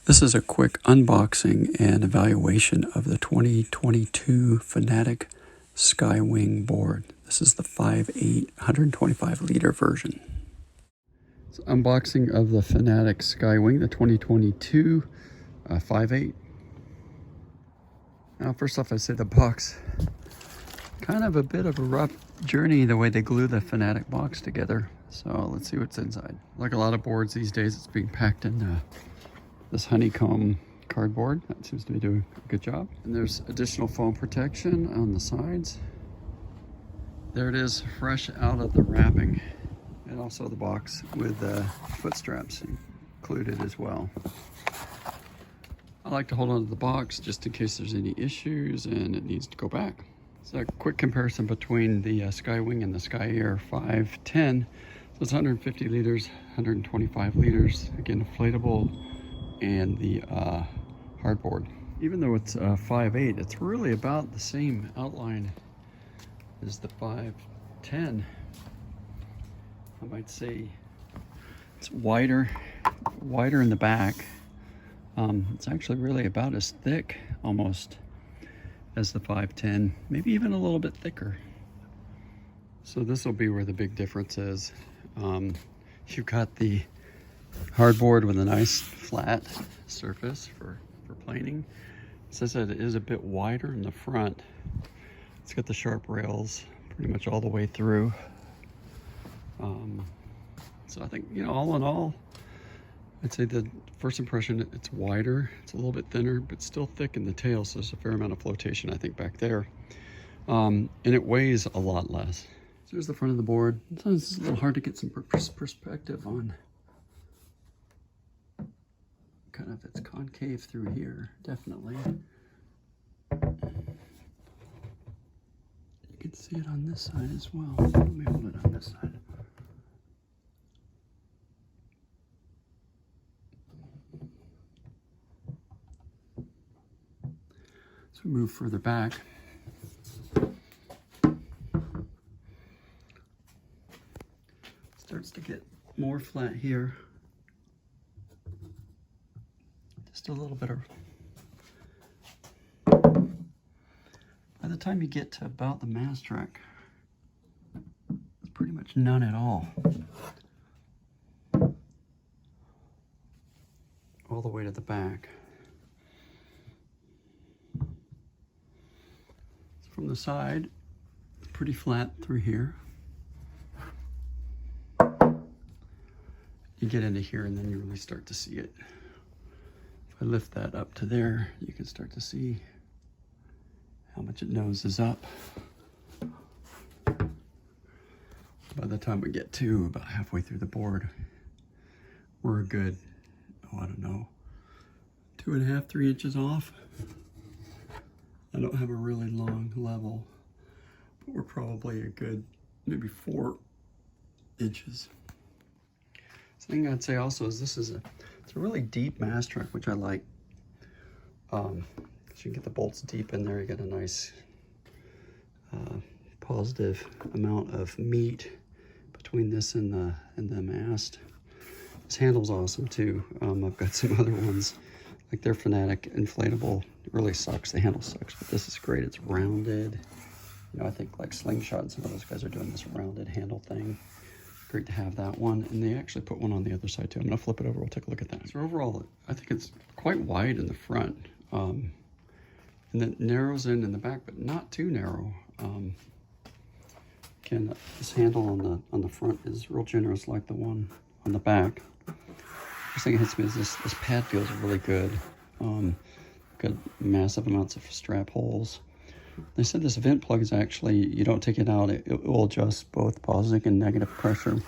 This is a quick unboxing and evaluation of the 2022 Fanatic Sky Wing board. This is the 5.8 125 liter version. It's unboxing of the Fanatic Sky Wing, the 2022 5.8. Now, first off, I say the box, kind of a bit of a rough journey the way they glue the Fanatic box together. So let's see what's inside. Like a lot of boards these days, it's being packed in this honeycomb cardboard. That seems to be doing a good job. And there's additional foam protection on the sides. There it is, fresh out of the wrapping. And also the box with the foot straps included as well. I like to hold on to the box just in case there's any issues and it needs to go back. So a quick comparison between the Sky Wing and the Sky Air 510. So it's 150 liters, 125 liters, again inflatable, and the hardboard. Even though it's 5.8, it's really about the same outline as the 510. I might say it's wider in the back. It's actually really about as thick almost as the 510, maybe even a little bit thicker. So this will be where the big difference is. You've got the hardboard with a nice flat surface for planing. It says that it is a bit wider in the front. It's got the sharp rails pretty much all the way through. So I think, you know, all in all, I'd say the first impression, it's wider, it's a little bit thinner, but still thick in the tail, so there's a fair amount of flotation, I think, back there. And it weighs a lot less. So here's the front of the board. Sometimes it's a little hard to get some perspective on kind of its concave through here, definitely. You can see it on this side as well. Let me hold it on this side. So we move further back. Starts to get more flat here. Just a little bit of, by the time you get to about the mast track, it's pretty much none at all. All the way to the back. So from the side, it's pretty flat through here. You get into here and then you really start to see it. I lift that up to there, you can start to see how much it noses up. By the time we get to about halfway through the board, we're a good, I don't know, 2.5, 3 inches off. I don't have a really long level, but we're probably a good, maybe 4 inches. Thing I'd say also is it's a really deep mast track, which I like. So you can get the bolts deep in there, you get a nice positive amount of meat between this and the mast. This handle's awesome too. I've got some other ones, like their Fanatic inflatable. It really sucks, the handle sucks, but this is great. It's rounded. You know, I think like Slingshot and some of those guys are doing this rounded handle thing. Great to have that one, and they actually put one on the other side too. I'm gonna flip it over, we'll take a look at that. So overall, I think it's quite wide in the front, and it narrows in the back, but not too narrow. Again, this handle on the front is real generous, like the one on the back. First thing that hits me is this pad feels really good. Got massive amounts of strap holes. They said this vent plug is actually, you don't take it out, it will adjust both positive and negative pressure.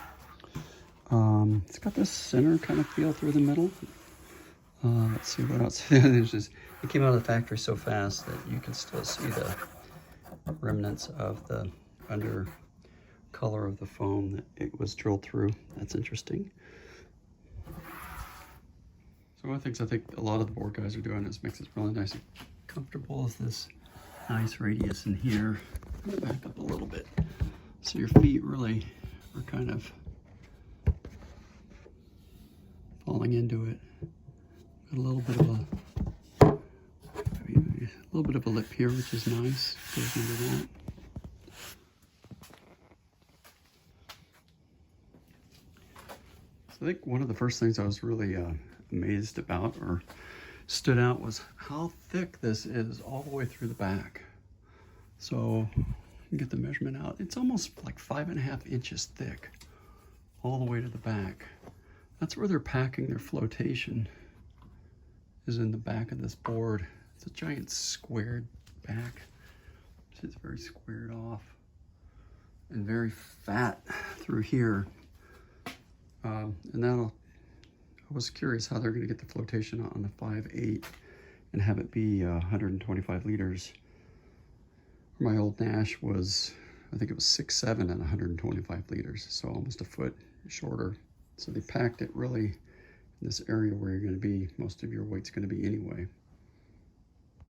It's got this center kind of feel through the middle. Let's see what else. It came out of the factory so fast that you can still see the remnants of the under color of the foam that it was drilled through. That's interesting. So one of the things I think a lot of the board guys are doing is makes it really nice and comfortable is this nice radius in here. I'm gonna back up a little bit so your feet really are kind of falling into it. Got a little bit of a lip here, which is nice. Goes into that. So I think one of the first things I was really amazed about or stood out was how thick this is all the way through the back. So you can get the measurement out. It's almost like 5.5 inches thick all the way to the back. That's where they're packing their flotation, is in the back of this board. It's a giant squared back. It's very squared off and very fat through here. And I was curious how they're going to get the flotation on the 5.8 and have it be 125 liters. My old Nash was, I think it was 6.7 and 125 liters, so almost a foot shorter. So they packed it really in this area where you're going to be, most of your weight's going to be anyway.